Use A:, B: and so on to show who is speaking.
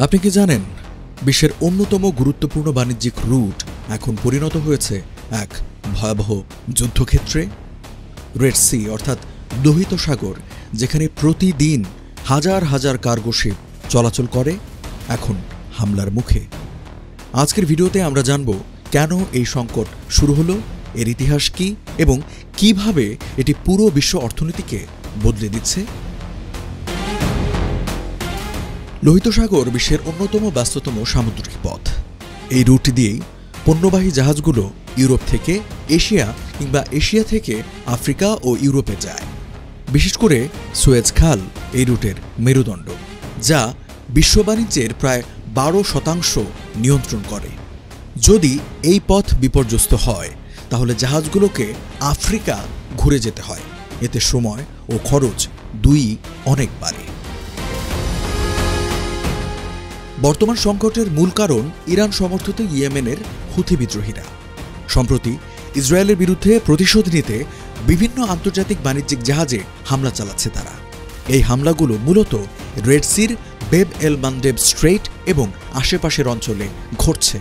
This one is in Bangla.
A: আপনি কি জানেন বিশ্বের অন্যতম গুরুত্বপূর্ণ বাণিজ্যিক রুট এখন পরিণত হয়েছে এক ভয়াবহ যুদ্ধক্ষেত্রে? রেড সি অর্থাৎ লোহিত সাগর, যেখানে প্রতিদিন হাজার হাজার কার্গো শিপ চলাচল করে, এখন হামলার মুখে। আজকের ভিডিওতে আমরা জানব কেন এই সংকট শুরু হলো, এর ইতিহাস কি এবং কিভাবে এটি পুরো বিশ্ব অর্থনীতিকে বদলে দিচ্ছে। লোহিত সাগর বিশ্বের অন্যতম ব্যস্ততম সামুদ্রিক পথ। এই রুট দিয়েই পণ্যবাহী জাহাজগুলো ইউরোপ থেকে এশিয়া কিংবা এশিয়া থেকে আফ্রিকা ও ইউরোপে যায়। বিশেষ করে সুয়েজ খাল এই রুটের মেরুদণ্ড, যা বিশ্ব বাণিজ্যের প্রায় 12% নিয়ন্ত্রণ করে। যদি এই পথ বিপর্যস্ত হয়, তাহলে জাহাজগুলোকে আফ্রিকা ঘুরে যেতে হয়। এতে সময় ও খরচ দুই অনেক বাড়ে। বর্তমান সংকটের মূল কারণ ইরান সমর্থিত ইয়েমেনের হুথি বিদ্রোহীরা। সম্প্রতি ইসরায়েলের বিরুদ্ধে প্রতিশোধ নিতে বিভিন্ন আন্তর্জাতিক বাণিজ্যিক জাহাজে হামলা চালাচ্ছে তারা। এই হামলাগুলো মূলত রেড সির বেব এল মানডেব স্ট্রেইট এবং আশেপাশের অঞ্চলে ঘটছে।